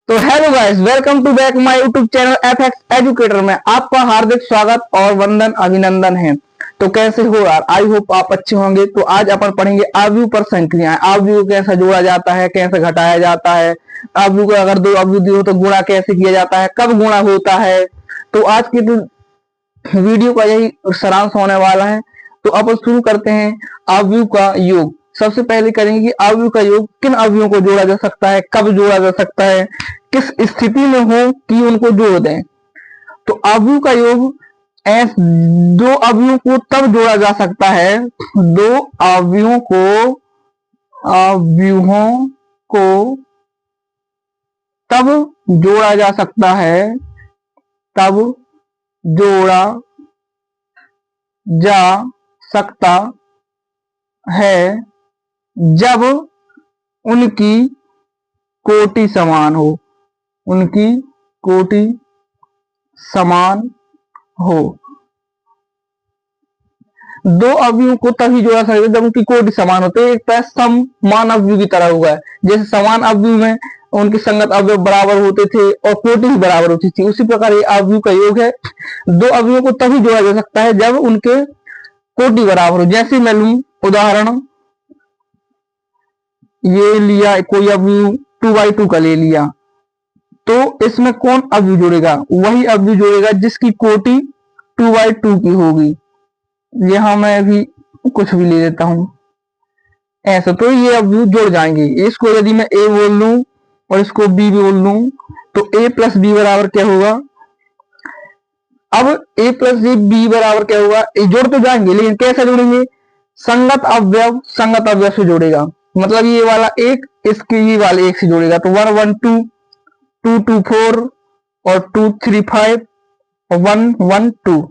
तो hello guys, welcome to back my YouTube channel FX educator में आपका हार्दिक स्वागत और वंदन अभिनंदन है। तो कैसे हो यार? आई होप आप अच्छे होंगे। तो आज अपन पढ़ेंगे अवयव पर संक्रियाएं। अवयव को कैसे जोड़ा जाता है, कैसे घटाया जाता है, अवयव को अगर दो अवयव दिए हो तो गुणा कैसे किया जाता है, कब गुणा होता है। तो आज की वीडियो का यही सारांश होने वाला है। तो अपन शुरू करते हैं। अवयव का योग सबसे पहले करेंगे कि अवयव का योग किन अवयवों को जोड़ा जा सकता है, कब जोड़ा जा सकता है, किस स्थिति में हो कि उनको जोड़ दें। तो अवयव का योग दो अवयवों को तब जोड़ा जा सकता है, दो अवयवों को तब जोड़ा जा सकता है, तब जोड़ा जा सकता है जब उनकी कोटि समान हो, उनकी कोटि समान हो। दो अवयवों को तभी जोड़ा सकते हैं जब उनकी कोटि समान हो। तो एक समान अवयव की तरह हुआ है। जैसे समान अवयव में उनके संगत अवयव बराबर होते थे और कोटि भी बराबर होती थी, उसी प्रकार ये अवयव का योग है। दो अवयवों को तभी जोड़ा जा सकता है जब उनके कोटि बराबर हो। जैसे मैं लूं उदाहरण, ये लिया कोई अवयव 2/2 का ले लिया, तो इसमें कौन अवयव जोड़ेगा? वही अवयव जोड़ेगा जिसकी कोटि 2/2 की होगी। यहां मैं भी कुछ भी ले लेता हूं ऐसा, तो ये अवयव जुड़ जाएंगे। इसको यदि मैं ए बोल लूं और इसको बी बोल लूं तो ए प्लस बी बराबर क्या होगा? अब ए प्लस बी बराबर क्या होगा? ये जुड़ तो जाएंगे लेकिन कैसे जुड़ेंगे? संगत अवयव से जोड़ेगा। मतलब ये वाला एक इसके ये वाले एक से जोड़ेगा। तो 1 1 2 2 2 4 और 2 3 5 और 1 1 2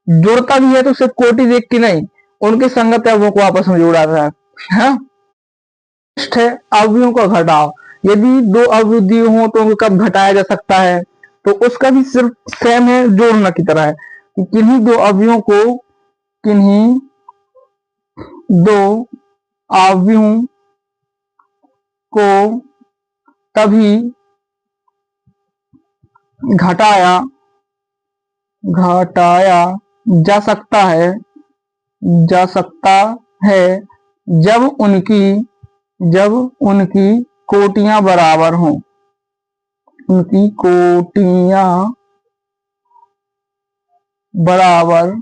जोड़ता भी है तो सिर्फ कोटि देख के नहीं, उनके संगत अवयवों को आपस में जोड़ा था। हाँ? है अवयवों का घटाव। यदि दो अवयव दिए हों तो उनको कब घटाया जा सकता है? तो उसका भी सिर्फ सेम है, जोड़ना की तरह है। किन्हीं दो अवयवों को तभी घटाया जा सकता है जब उनकी कोटियां बराबर हों, उनकी कोटियां बराबर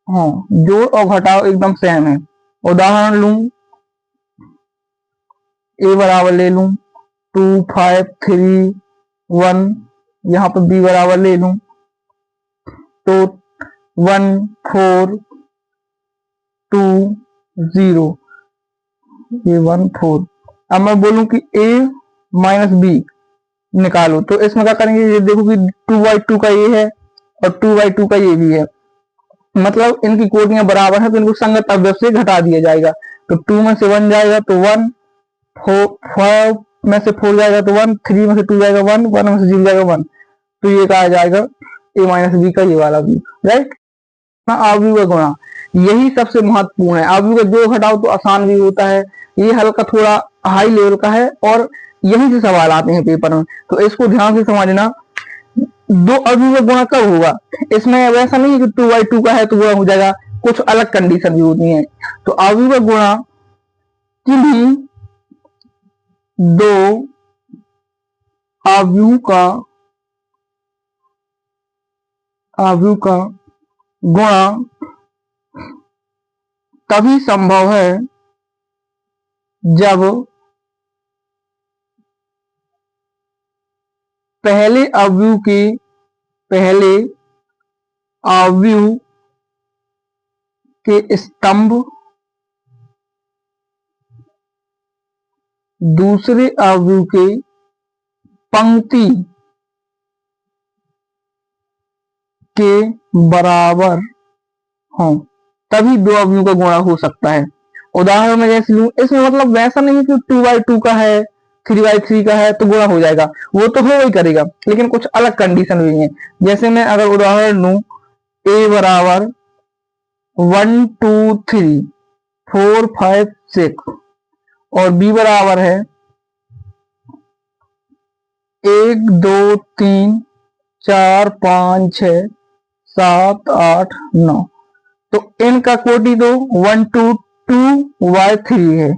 हों। जोड़ और घटाव एकदम सेम है। उदाहरण लूं, ए बराबर ले लूं 2 5 3 1, यहां पर बी बराबर ले लूं तो 1 4 2 0, ये 1 4। अब मैं बोलूं कि a माइनस बी निकालो तो इसमें क्या करेंगे? ये देखो कि 2/2 का ये है और 2/2 का ये भी है, मतलब इनकी कोटियां बराबर है तो इनको संगत अवयव से घटा दिया जाएगा। तो 2 में से 1 जाएगा तो 1, 4 में से 4 जाएगा तो 1, 3 में से 2 जाएगा 1, 1 में से 0 जाएगा 1। तो ये कहा जाएगा a माइनस बी का ये वाला भी, राइट। अवयव का गुणा यही सबसे महत्वपूर्ण है। अवयव का जो घटाओ तो आसान भी होता है, ये हल्का थोड़ा हाई लेवल का है और यहीं से सवाल आते हैं पेपर में, तो इसको ध्यान से समझना। दो अवयव का गुणा कब होगा? इसमें वैसा नहीं है कि 2/2 का है तो गुणा हो जाएगा, कुछ अलग कंडीशन भी होती है। तो अवयव का गुणा किन्हीं दो अवयव का गुणा तभी संभव है जब पहले अवयव के स्तंभ दूसरे अवयव के पंक्ति के बराबर हों, तभी दो अवयवों का गुणा हो सकता है। उदाहरण में जैसे लूं, इसमें मतलब वैसा नहीं कि 2/2 का है 3/3 का है तो गुणा हो जाएगा, वो तो हो ही करेगा, लेकिन कुछ अलग कंडीशन भी है। जैसे मैं अगर उदाहरण लूं, a बराबर 1 2 3 4 5 6 और b बराबर है 1 2 3 4 5 6 7 8 9। तो n का कोटि तो 1 2 2y3 है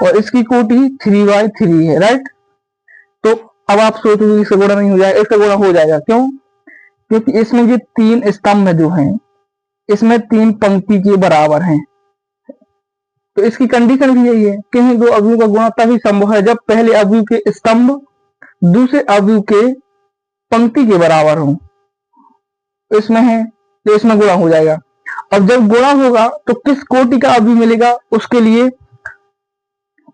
और इसकी कोटि 3y3 है, राइट। तो अब आप सोचोगे इसका गुणा नहीं हो जाएगा, इसका गुणा हो जाएगा। क्यों? क्योंकि इसमें ये 3 स्तंभ जो हैं इसमें 3 पंक्ति के बराबर हैं। तो इसकी कंडीशन भी यही है कि दो अवयवों का गुणा तभी संभव है जब पहले अवयव के स्तंभ दूसरे अवयव के पंक्ति के बराबर हो। इसमें है तो इसमें गुणा हो जाएगा। अब जब गुणा होगा तो किस कोटि का अवयव मिलेगा, उसके लिए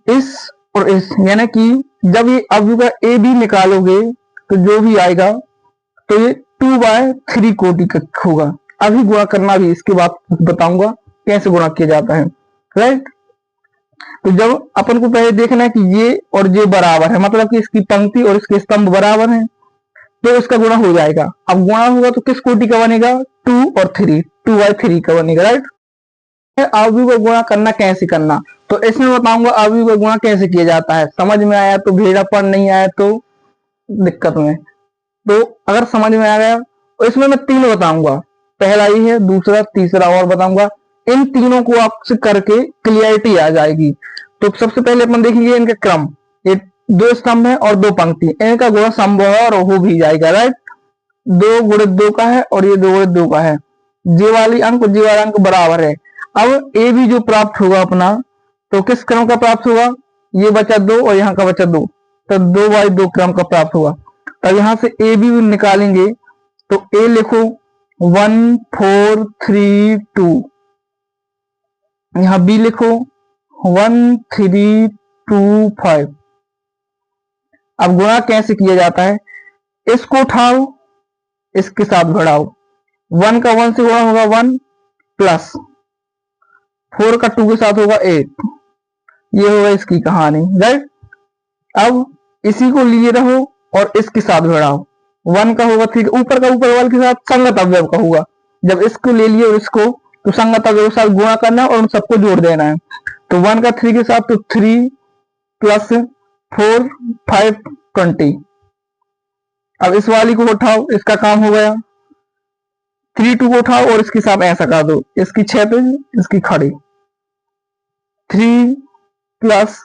इस और इस, यानी कि जब ये अवयव का ए बी निकालोगे तो जो भी आएगा तो ये 2/3 कोटि का होगा। अभी गुणा करना भी इसके बाद बताऊंगा कैसे गुणा किया जाता है, राइट। तो जब अपन को पहले देखना है कि ये और ये बराबर है, मतलब कि इसकी पंक्ति और इसके स्तंभ बराबर हैं, तो इसका गुणा हो जाएगा। अब गुणा होगा तो किस कोटि का बनेगा, 2 और 3, 2/3 का बनेगा, राइट। अवयव का गुणा करना कैसे करना, तो इसमें बताऊंगा अवयव का गुणा कैसे किया जाता है। समझ में आया तो भेड़ा, पर नहीं आया तो दिक्कत में। तो अगर समझ में आ गया तो इसमें मैं 3 बताऊंगा, पहला ये है, दूसरा, तीसरा और बताऊंगा। इन तीनों को आपसे करके क्लियरिटी आ जाएगी। तो सबसे पहले अपन देखेंगे इनका क्रम। ये 2 स्तंभ है और 2 पंक्ति, इनका गुणा संभव है और हो भी जाएगा, राइट। 2 गुणित 2 का है और ये 2 गुणित 2 का है। जे वाली अंक जे वाला अंक बराबर है। अब ए भी जो प्राप्त होगा अपना, तो किस क्रम का प्राप्त होगा, ये बचा 2 और यहाँ का बचा 2, तो 2/2 क्रम का प्राप्त होगा। तब यहां से ए भी निकालेंगे तो ए लिखो 1 4 3 2, यहां बी लिखो 1 3 2 5। अब गुणा कैसे किया जाता है, इसको उठाओ इसके साथ बढ़ाओ। 1 का 1 से गुणा होगा 1 प्लस 4 का 2 के साथ होगा 8। ये होगा इसकी कहानी, राइट। अब इसी को लिए रहो और इसके साथ बढ़ाओ। 1 का होगा 3, ऊपर का ऊपर वाले के साथ संगत अवयव का होगा। जब इसको ले लिए और इसको, तो संगत अवयव के साथ गुणा करना है और उन सबको जोड़ देना है। तो 1 का 3 के साथ तो 3 प्लस 4 5 20। अब इस वाली को उठाओ, इसका काम हो गया। 3 2 को उठाओ और इसके साथ ऐसा कर दो, इसकी 6 पे इसकी खड़ी, 3 प्लस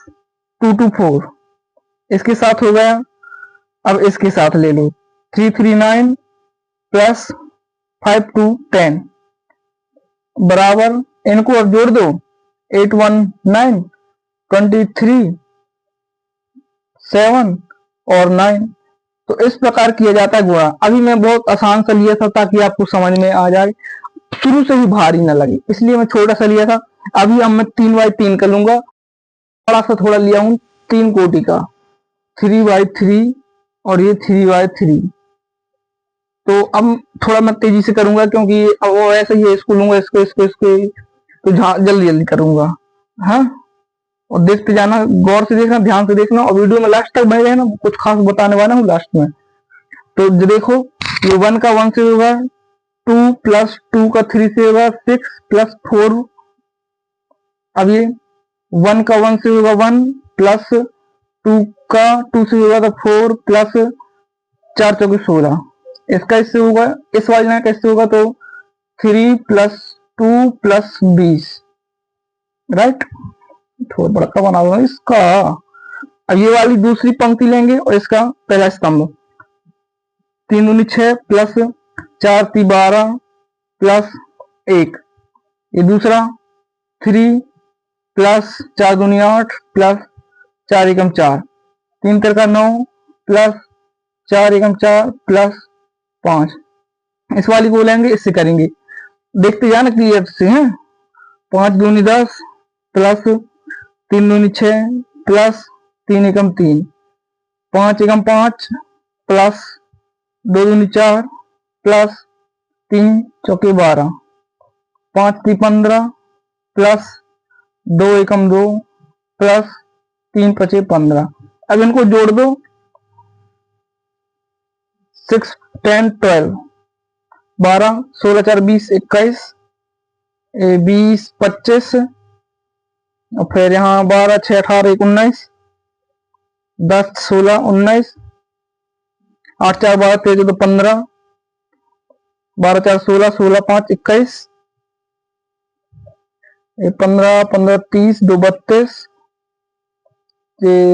2 2 4, इसके साथ हो गया। अब इसके साथ ले लो, 3 3 9 प्लस 5 2 10 बराबर, इनको अब जोड़ दो, 8 1 9 23 7 और 9। तो इस प्रकार किया जाता है गुणा। अभी मैं बहुत आसान सा लिया था ताकि आपको समझ में आ जाए, शुरू से ही भारी ना लगे, इसलिए मैं छोटा सा लिया था। अभी अब मैं 3/3 कर लूंगा, बड़ा सा थोड़ा लिया हूं 3 कोटि का, 3/3 और ये 3/3। तो अब थोड़ा मैं तेजी से करूंगा क्योंकि वो ऐसे ही है, इसको लूंगा, इसको इसको इसको, तो जल्दी जल्दी करूंगा, हाँ। और देखते जाना, गौर से देखना, ध्यान से देखना और वीडियो में लास्ट तक बने रहना, कुछ खास बताने वाला हूँ लास्ट में। तो देखो, ये 1 का 1 से होगा 2 प्लस 2 का 3 से होगा 6 प्लस 4। अब ये 1 का 1 से होगा 1 प्लस 2 का 2 से होगा तो 4 प्लस 4 चौके 16। इसका इससे होगा, इस वाले लाइन का इससे होगा तो 3 प्लस 2 प्लस 20, राइट। थोड़ा बड़ा बना दो इसका। अब ये वाली दूसरी पंक्ति लेंगे और इसका पहला स्तंभ, 3 दूनी 6 प्लस 4 ती 12 प्लस 1। ये दूसरा 3 प्लस 4 दूनी 8 प्लस 4 एकम 4, 3 तिरका 9 प्लस 4 एकम 4 प्लस 5। इस वाली को लेंगे, इससे करेंगे, देखते जाना क्लियर से हैं। 5 दूनी 10 प्लस 3 दूनी 6 प्लस 3 एकम 3, 5 एकम 5 प्लस 2 दूनी 4 प्लस 3 चौके 12, 5 ती 15 प्लस 2 एकम 2 प्लस 3 पचे 15। अब इनको जोड़ दो, 6 10 12, 12 16 4 20 21, 20 25 और फिर यहाँ 12 6 18 19, 10 16 19, 8 4 12 13 14 15, 12 4 16, 16 5 21, 15 15 30, 2 32,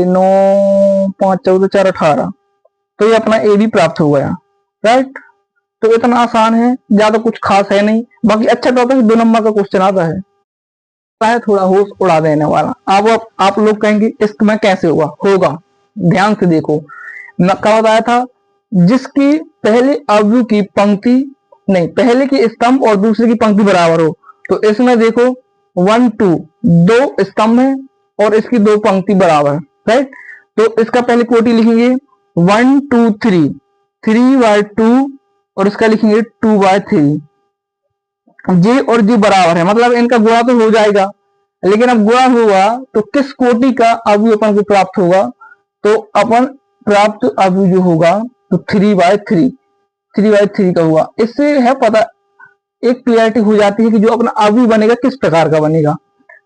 9 5 14 4 18। तो ये अपना ए बी प्राप्त हो गया, राइट। तो इतना आसान है, ज्यादा कुछ खास है नहीं। बाकी अच्छा तो होता है कि 2 नंबर का क्वेश्चन आता है थोड़ा होश उड़ा देने वाला। अब आप लोग कहेंगे इसमें कैसे होगा, ध्यान से देखो। क्या बताया था, जिसकी पहले अवयव की पंक्ति नहीं, पहले की स्तंभ और दूसरे की पंक्ति बराबर हो। तो इसमें देखो 1 2 2 स्तंभ है और इसकी 2 पंक्ति बराबर, राइट। तो इसका पहले कोटि लिखेंगे 1 2 3, 3/2 और इसका लिखेंगे 2/3। जे और जी बराबर है, मतलब इनका गुणा तो हो जाएगा, लेकिन अब गुणा हुआ तो किस कोटि का अवयव अपन को प्राप्त होगा। तो अपन प्राप्त अवयव जो होगा तो 3/3 का होगा। इससे है पता, एक क्लियरिटी हो जाती है कि जो अपना अवयव बनेगा किस प्रकार का बनेगा।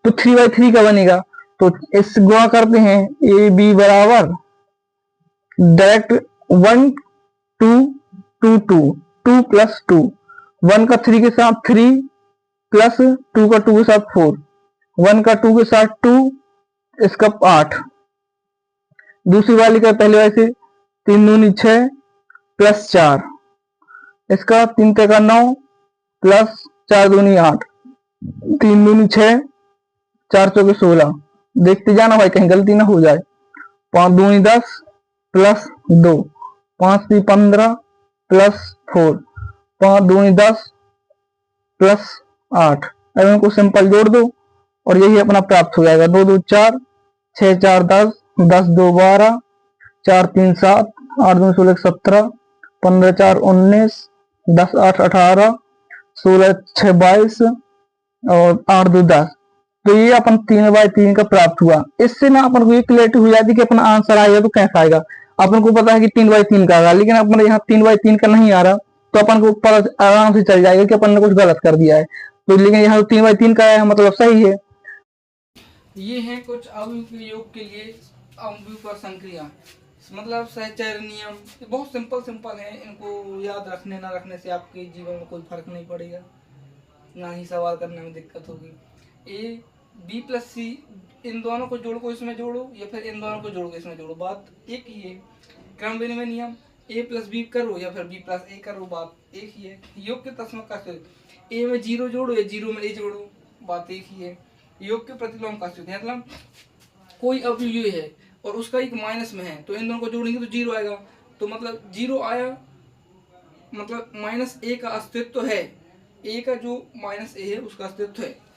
तो 3/3 का बनेगा। तो इस गुणा करते हैं, ए बी बराबर डायरेक्ट 1 2 2 2 2 प्लस 2, 1 का 3 के साथ 3 प्लस 2 का 2 के साथ 4, 1 का 2 के साथ 2, इसका 8। दूसरी वाली का पहले वाले से 3 दूनी 6 प्लस 4, इसका 3 का 9 प्लस 4 दूनी 8, 3 दूनी 6, 4 चौके 16। देखते जाना भाई कहीं गलती ना हो जाए। 5 दूनी 10 प्लस 2, 5 दी 15 प्लस 4, 5 दूनी 10 प्लस 8। अब इनको सिंपल जोड़ दो और यही अपना प्राप्त हो जाएगा। 2 2 4, 6 4 10, 10 2 12, 4 3 7, 8 2 16 17, 15 4 19, 10 8 18, 16 6 22 और 8 2 10। तो ये अपन 3/3 का प्राप्त हुआ। इससे ना अपन को ये क्लियरिटी हो जाती है कि अपना आंसर आएगा तो कैसा आएगा। अपन को पता है कि 3/3 का आएगा, लेकिन अपन यहाँ 3/3 का नहीं आ रहा, तो अपन को पता आराम से चल जाएगा कि अपन ने कुछ गलत कर दिया है। तो लेकिन यहाँ 3/3 का आया मतलब सही है। ये है कुछ अवयव के योग के लिए अवयव का संक्रिया, मतलब सहचर नियम। ये बहुत सिंपल है, इनको याद रखने ना रखने से आपके जीवन में कोई फर्क नहीं पड़ेगा, ना ही सवाल करने में दिक्कत होगी। ए बी प्लस सी, इन दोनों को जोड़ को इसमें जोड़ो या फिर इन दोनों को जोड़ को इसमें जोड़ो, बात एक ही है। क्रम विनिमय नियम, ए प्लस बी करो या फिर बी प्लस ए करो, बात एक ही है। योग के तस्मक का सूत्र, ए में 0 जोड़ो या 0 में ए जोड़ो, बात एक ही है। योग के प्रतिलोम का सूत्र, मतलब कोई अवयव है और उसका एक माइनस में है तो इन दोनों को जोड़ेंगे तो 0 आएगा। तो मतलब 0 आया मतलब माइनस ए का अस्तित्व है, ए का जो माइनस ए है उसका अस्तित्व है।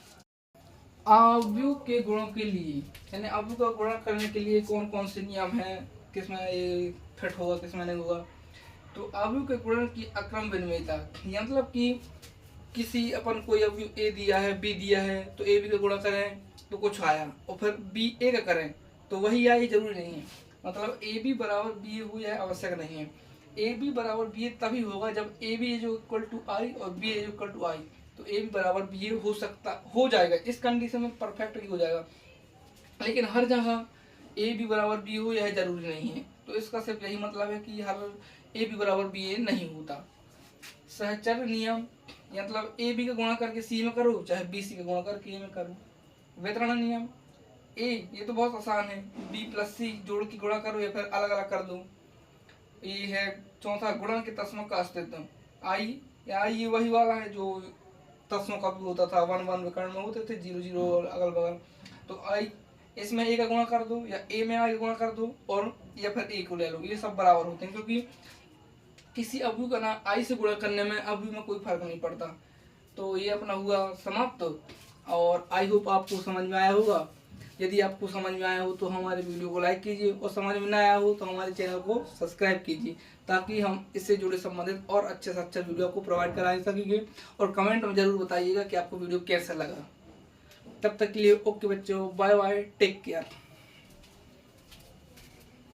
अवयव के गुणों के लिए, यानी अवयव का गुणा करने के लिए कौन कौन से नियम है, किसमें ये फिट होगा किसमें नहीं होगा। तो अवयव के गुणन की अक्रम विनिमयता, मतलब कि किसी अपन कोई अवयव ए दिया है बी दिया है तो ए बी का गुणा करें तो कुछ आया और फिर बी ए का करें तो वही आए, जरूरी नहीं है। मतलब ए बी बराबर बी ए हो जाए आवश्यक नहीं है। ए बी बराबर बी ए तभी होगा जब A B is equal to I और B is equal to I. तो ए बी बराबर बी ए हो जाएगा, इस कंडीशन में परफेक्ट हो जाएगा। लेकिन हर जगह ए बी बराबर बी हो यह जरूरी नहीं है। तो इसका सिर्फ यही मतलब है कि हर ए बी बराबर बी ए नहीं होता। सहचर नियम, मतलब ए बी का गुणा करके सी में करो चाहे बी सी का गुणा करके ए में करो। वितरण नियम, ए ये तो बहुत आसान है, बी प्लस सी जोड़ के गुणा करो या फिर अलग अलग कर दो। ये है चौथा, गुणन के तस्मों का अस्तित्व, आई या आई ये वही वाला है जो तस्मों का भी होता था, 1 1 विकर्ण में होते थे 0 0 और अगल बगल। तो आई इसमें ए का गुणा कर दो या ए में आई का गुणा कर दो और या फिर ए को ले लो, ये सब बराबर होते हैं क्योंकि किसी अवयव का ना आई से गुणा करने में अवयव में कोई फर्क नहीं पड़ता। तो ये अपना हुआ समाप्त और आई होप आपको समझ में आया होगा। यदि आपको समझ में आया हो तो हमारे वीडियो को लाइक कीजिए और समझ में ना आया हो तो हमारे चैनल को सब्सक्राइब कीजिए ताकि हम इससे जुड़े संबंधित और अच्छे से अच्छा वीडियो आपको प्रोवाइड करा सकेंगे। और कमेंट में जरूर बताइएगा कि आपको वीडियो कैसा लगा। तब तक के लिए ओके बच्चों, बाय बाय, टेक केयर।